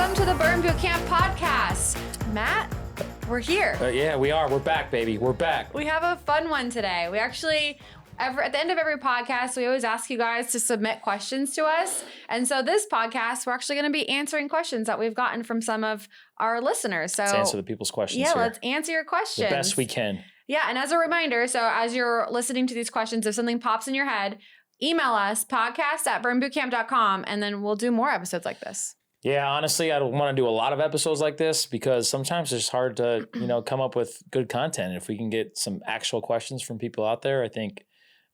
Welcome to the Burn Boot Camp podcast. Matt, we're here. Yeah, we are. We're back, baby. We're back. We have a fun one today. We actually, at the end of every podcast, we always ask you guys to submit questions to us. And so this podcast, we're actually going to be answering questions that we've gotten from some of our listeners. So let's answer the people's questions. Yeah, here. let's answer your questions. The best we can. Yeah, and as a reminder, so as you're listening to these questions, if something pops in your head, email us, podcast@burnbootcamp.com, and then we'll do more episodes like this. Yeah, honestly, I don't want to do a lot of episodes like this because sometimes it's hard to, come up with good content. If we can get some actual questions from people out there, I think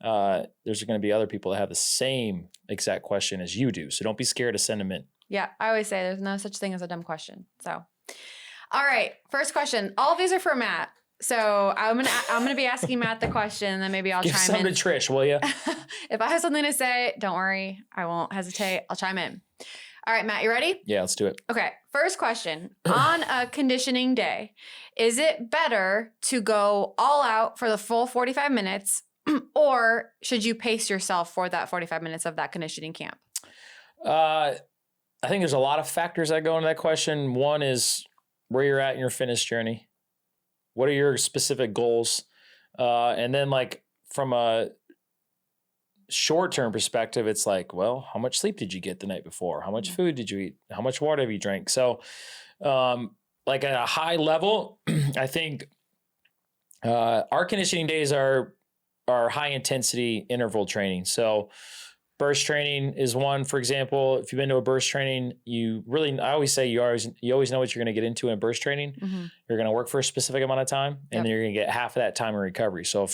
there's going to be other people that have the same exact question as you do. So don't be scared to send them in. Yeah, I always say there's no such thing as a dumb question. So, all right, first question. All of these are for Matt. So I'm gonna be asking Matt the question, and then maybe I'll Give chime some in. to Trish, will you? If I have something to say, don't worry, I won't hesitate. I'll chime in. All right, Matt, you ready? Yeah, let's do it. Okay, first question. On a conditioning day, is it better to go all out for the full 45 minutes, or should you pace yourself for that 45 minutes of that conditioning camp? I think there's a lot of factors that go into that question. One is where you're at in your fitness journey. What are your specific goals? And then like from a short-term perspective, it's like, well, how much sleep did you get the night before? How much food did you eat? How much water have you drank? So like at a high level, I think our conditioning days are high intensity interval training. So burst training is one, for example. If you've been to a burst training, I always say you always know what you're going to get into in burst training. Mm-hmm. You're going to work for a specific amount of time, and then you're going to get half of that time in recovery. So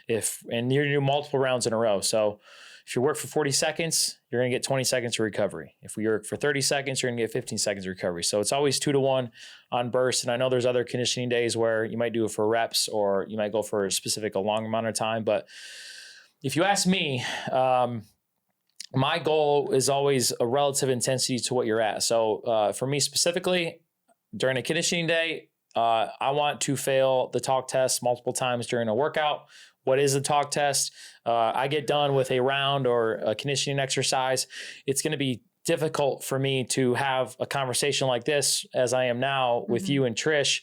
and you're going to do multiple rounds in a row. So if you work for 40 seconds, you're going to get 20 seconds of recovery. If we work for 30 seconds, you're going to get 15 seconds of recovery. So it's always 2-to-1 on burst. And I know there's other conditioning days where you might do it for reps, or you might go for a long amount of time. But if you ask me, my goal is always a relative intensity to what you're at. So for me specifically, during a conditioning day, I want to fail the talk test multiple times during a workout. What is the talk test? I get done with a round or a conditioning exercise. It's going to be difficult for me to have a conversation like this as I am now with you and Trish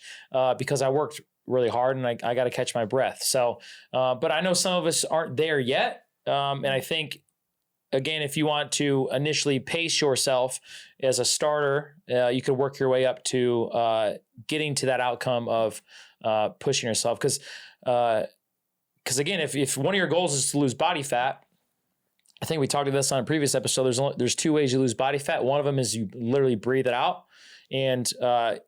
because I worked really hard and I got to catch my breath. So, but I know some of us aren't there yet. And I think, again, if you want to initially pace yourself as a starter, you could work your way up to getting to that outcome of pushing yourself. Because again, if one of your goals is to lose body fat, I think we talked about this on a previous episode. There's two ways you lose body fat. One of them is you literally breathe it out, and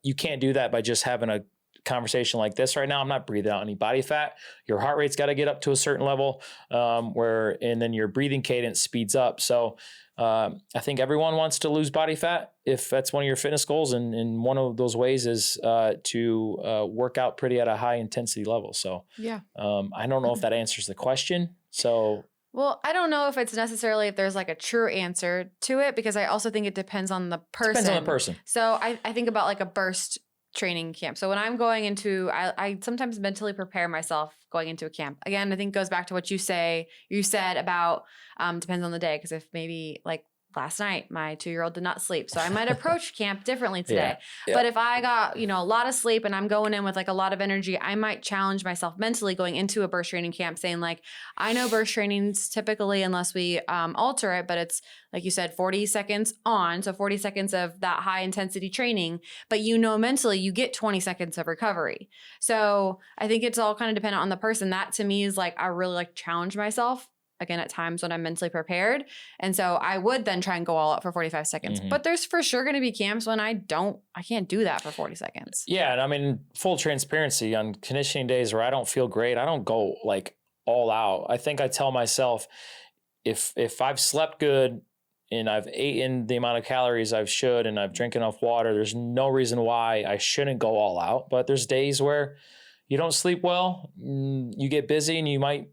you can't do that by just having a conversation like this right now. I'm not breathing out any body fat. Your heart rate's got to get up to a certain level and then your breathing cadence speeds up. So I think everyone wants to lose body fat if that's one of your fitness goals. And one of those ways is to work out pretty at a high intensity level. So yeah, I don't know if that answers the question. So well, I don't know if it's necessarily if there's like a true answer to it, because I also think it depends on the person. Depends on the person. So I think about like a burst training camp. So when I'm going into, I sometimes mentally prepare myself going into a camp. Again, I think it goes back to what you said about depends on the day. Because if maybe like last night, my 2-year-old did not sleep. So I might approach camp differently today. Yeah. But if I got, a lot of sleep and I'm going in with like a lot of energy, I might challenge myself mentally going into a burst training camp saying like, I know burst trainings typically, unless we alter it, but it's like you said, 40 seconds on. So 40 seconds of that high intensity training, but mentally you get 20 seconds of recovery. So I think it's all kind of dependent on the person. That to me is like, I really like challenge myself. Again, at times when I'm mentally prepared. And so I would then try and go all out for 45 seconds. Mm-hmm. But there's for sure going to be camps when I can't do that for 40 seconds. Yeah. And I mean, full transparency, on conditioning days where I don't feel great, I don't go like all out. I think I tell myself if I've slept good and I've eaten the amount of calories I should and I've drank enough water, there's no reason why I shouldn't go all out. But there's days where you don't sleep well, you get busy and you might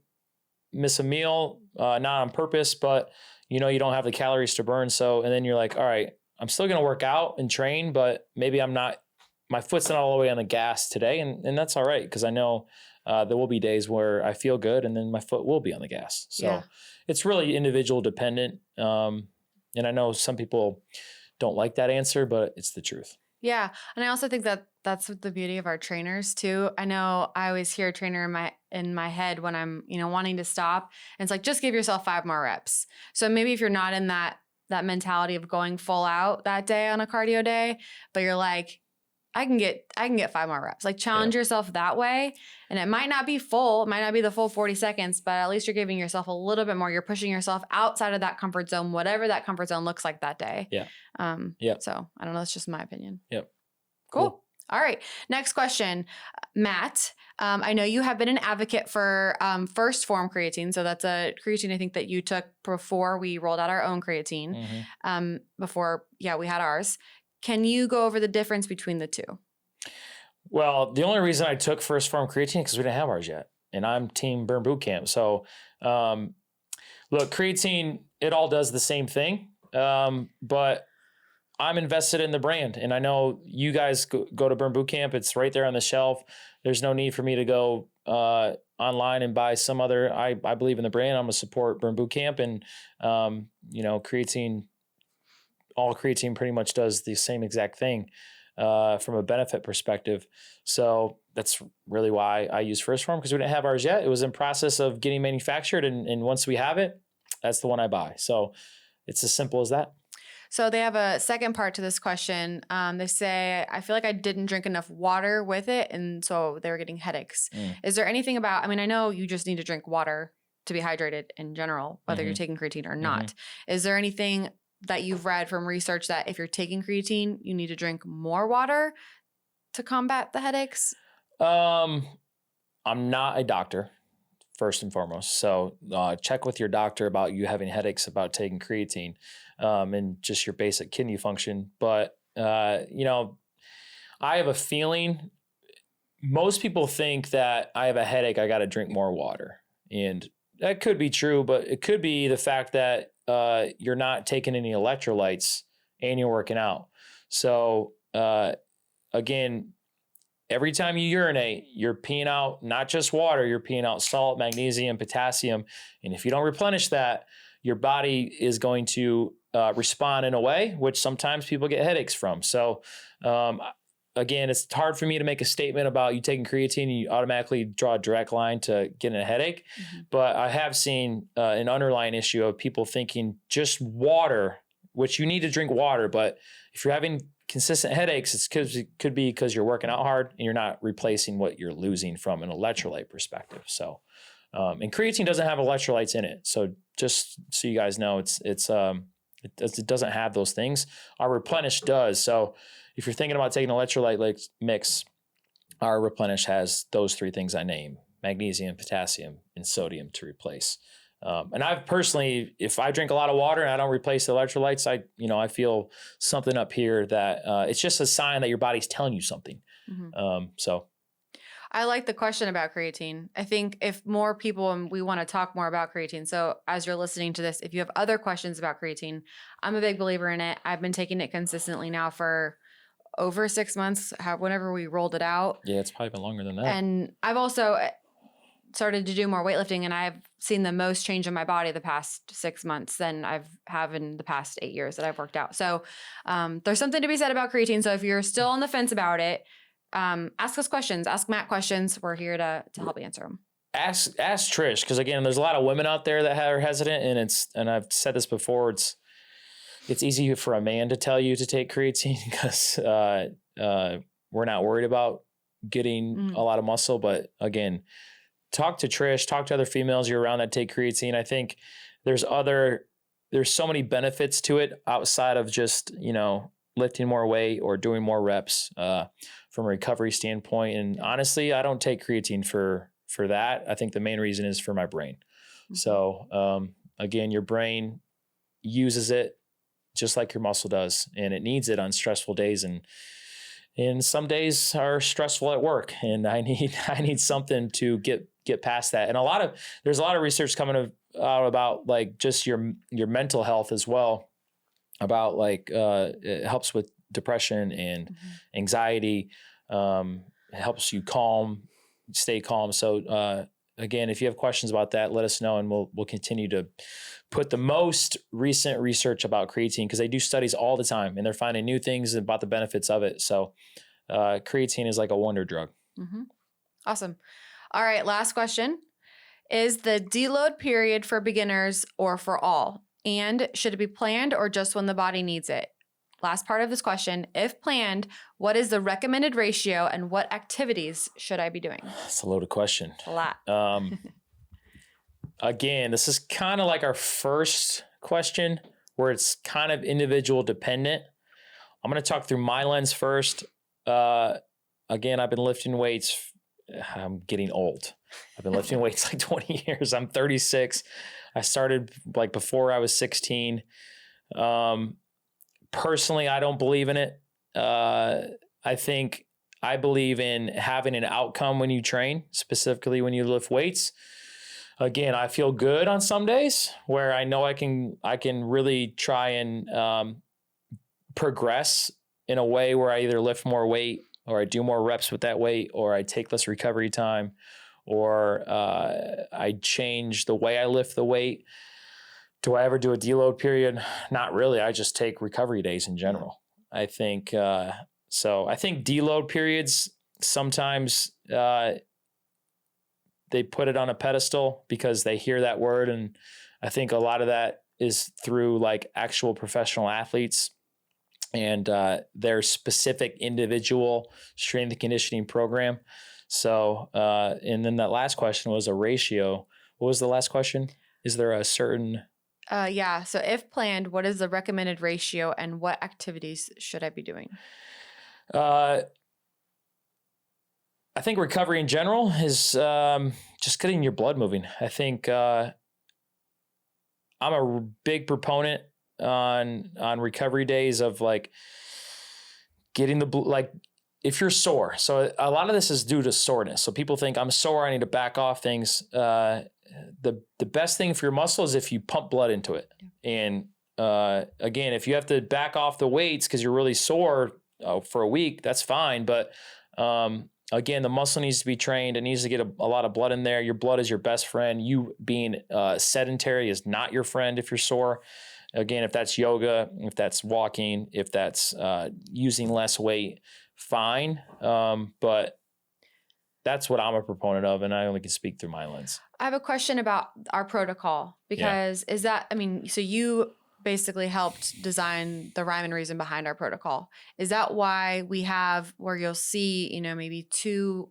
miss a meal, not on purpose, but you don't have the calories to burn. So, and then you're like, all right, I'm still going to work out and train, but maybe my foot's not all the way on the gas today. And that's all right. Cause I know there will be days where I feel good and then my foot will be on the gas. So It's really individual dependent. And I know some people don't like that answer, but it's the truth. Yeah. And I also think that that's the beauty of our trainers too. I know I always hear a trainer in my head when I'm, wanting to stop. And it's like, just give yourself 5 more reps. So maybe if you're not in that mentality of going full out that day on a cardio day, but you're like, I can get 5 more reps. Like challenge yourself that way. And it might not be full, it might not be the full 40 seconds, but at least you're giving yourself a little bit more. You're pushing yourself outside of that comfort zone, whatever that comfort zone looks like that day. Yeah. So I don't know. That's just my opinion. Yep. Cool. All right. Next question, Matt. I know you have been an advocate for first form creatine. So that's a creatine I think that you took before we rolled out our own creatine. Before we had ours. Can you go over the difference between the two? Well, the only reason I took first form creatine because we didn't have ours yet, and I'm team Burn Boot Camp. So, look, creatine, it all does the same thing, but I'm invested in the brand, and I know you guys go to Burn Boot Camp. It's right there on the shelf. There's no need for me to go online and buy some other. I believe in the brand. I'm gonna support Burn Boot Camp, and creatine. All creatine pretty much does the same exact thing from a benefit perspective. So that's really why I use First Form, because we didn't have ours yet. It was in process of getting manufactured. And once we have it, that's the one I buy. So it's as simple as that. So they have a second part to this question. They say, I feel like I didn't drink enough water with it. And so they were getting headaches. Is there anything about, I know you just need to drink water to be hydrated in general, whether you're taking creatine or not. Is there anything that you've read from research that if you're taking creatine, you need to drink more water to combat the headaches? I'm not a doctor, first and foremost. So check with your doctor about you having headaches about taking creatine and just your basic kidney function. But, I have a feeling most people think that I have a headache, I got to drink more water. And that could be true, but it could be the fact that you're not taking any electrolytes and you're working out. So again, every time you urinate, you're peeing out not just water, you're peeing out salt, magnesium, potassium. And if you don't replenish that, your body is going to respond in a way which sometimes people get headaches from. So again, it's hard for me to make a statement about you taking creatine and you automatically draw a direct line to getting a headache. But I have seen an underlying issue of people thinking just water, which you need to drink water. But if you're having consistent headaches, it could be because you're working out hard and you're not replacing what you're losing from an electrolyte perspective. So, and creatine doesn't have electrolytes in it. So just so you guys know, it doesn't have those things. Our Replenish does. So if you're thinking about taking an electrolyte mix, our Replenish has those 3 things I name: magnesium, potassium, and sodium to replace. And I've personally, if I drink a lot of water and I don't replace the electrolytes, I feel something up here that it's just a sign that your body's telling you something. So I like the question about creatine. I think if more people, and we want to talk more about creatine. So as you're listening to this, if you have other questions about creatine, I'm a big believer in it. I've been taking it consistently now for over 6 months, whenever we rolled it out. Yeah, it's probably been longer than that. And I've also started to do more weightlifting, and I've seen the most change in my body the past 6 months than have in the past 8 years that I've worked out. So there's something to be said about creatine. So if you're still on the fence about it, ask us questions, ask Matt questions. We're here to help answer them. Ask Trish, because again, there's a lot of women out there that are hesitant, and I've said this before, it's easy for a man to tell you to take creatine because we're not worried about getting a lot of muscle. But again, talk to Trish, talk to other females you're around that take creatine. I think there's so many benefits to it outside of just, lifting more weight or doing more reps from a recovery standpoint. And honestly, I don't take creatine for that. I think the main reason is for my brain. So again, your brain uses it just like your muscle does, and it needs it on stressful days. And some days are stressful at work, and I need something to get past that. And there's a lot of research coming out about like just your mental health as well, about like it helps with depression and anxiety. It helps you stay calm. So again, if you have questions about that, let us know, and we'll continue to put the most recent research about creatine, because they do studies all the time and they're finding new things about the benefits of it. So creatine is like a wonder drug. Mm-hmm. Awesome. All right. Last question. Is the deload period for beginners or for all? And should it be planned or just when the body needs it? Last part of this question. If planned, what is the recommended ratio and what activities should I be doing? That's a loaded question. A lot. Again, this is kind of like our first question where it's kind of individual dependent. I'm going to talk through my lens first. Again, I've been lifting weights. I'm getting old. I've been lifting weights like 20 years. I'm 36. I started like before I was 16. Personally, I don't believe in it. I believe in having an outcome when you train, specifically when you lift weights. Again, I feel good on some days where I know I can really try and progress in a way where I either lift more weight or I do more reps with that weight, or I take less recovery time, or I change the way I lift the weight. Do I ever do a deload period? Not really. I just take recovery days in general. I think so. I think deload periods sometimes they put it on a pedestal because they hear that word, and I think a lot of that is through like actual professional athletes and their specific individual strength and conditioning program. So, and then that last question was a ratio. What was the last question? Is there a certain... Yeah. So if planned, what is the recommended ratio and what activities should I be doing? I think recovery in general is just getting your blood moving. I think I'm a big proponent on recovery days of like getting like if you're sore. So a lot of this is due to soreness. So people think I'm sore, I need to back off things. The best thing for your muscle is if you pump blood into it. And again, if you have to back off the weights because you're really sore for a week, that's fine. But again, the muscle needs to be trained. It needs to get a lot of blood in there. Your blood is your best friend. You being sedentary is not your friend if you're sore. Again, if that's yoga, if that's walking, if that's using less weight, fine. But that's what I'm a proponent of, and I only can speak through my lens. I have a question about our protocol because is that, I mean, so you basically helped design the rhyme and reason behind our protocol. Is that why we have where you'll see, maybe 2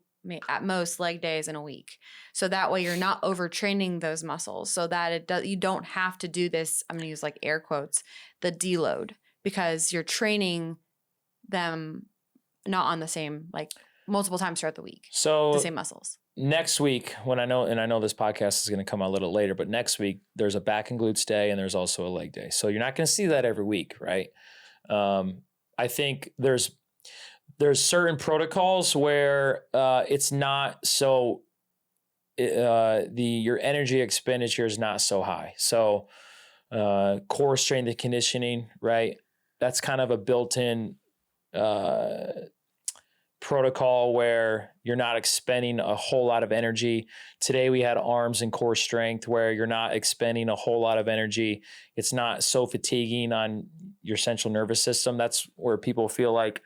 at most leg days in a week? So that way you're not overtraining those muscles so that you don't have to do this, I'm going to use like air quotes, the deload, because you're training them not on the same, like multiple times throughout the week. So the same muscles. Next week, I know this podcast is going to come out a little later, but next week there's a back and glutes day and there's also a leg day. So you're not going to see that every week, right? I think there's certain protocols where it's not so your energy expenditure is not so high. So core strength and conditioning, right? That's kind of a built-in protocol where you're not expending a whole lot of energy. Today we had arms and core strength where you're not expending a whole lot of energy. It's not so fatiguing on your central nervous system. That's where people feel like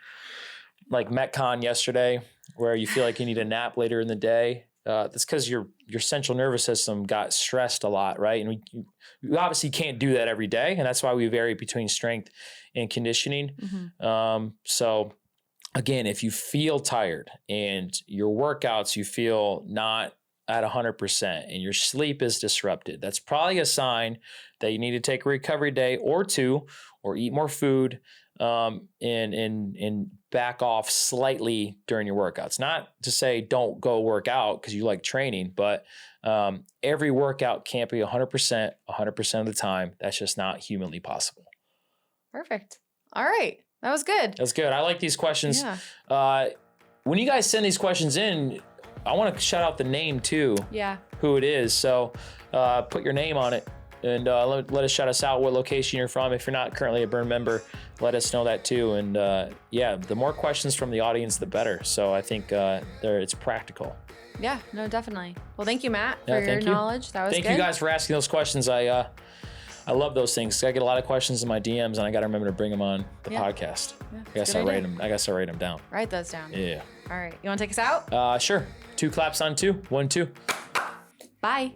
Metcon yesterday, where you feel like you need a nap later in the day. That's because your central nervous system got stressed a lot, right? And we obviously can't do that every day, and that's why we vary between strength and conditioning. Mm-hmm. So again, if you feel tired and your workouts, you feel not at 100% and your sleep is disrupted, that's probably a sign that you need to take a recovery day or 2 or eat more food and back off slightly during your workouts. Not to say don't go work out because you like training, but every workout can't be 100% of the time. That's just not humanly possible. Perfect. All right. That was good. That's good. I like these questions. Yeah. When you guys send these questions in, I want to shout out the name too. Yeah. Who it is. So put your name on it and let us shout us out what location you're from. If you're not currently a Burn member, let us know that too. And yeah, the more questions from the audience, the better. So I think it's practical. Yeah, no, definitely. Well, thank you, Matt, for Yeah, your thank you. knowledge. That was Thank good. you guys for asking those questions. I love those things. I get a lot of questions in my DMs, and I got to remember to bring them on the podcast. Yeah, I guess I rate them. I guess I rate them down. Write those down. Yeah. All right. You want to take us out? Sure. 2 claps on 2. 1, 2. Bye.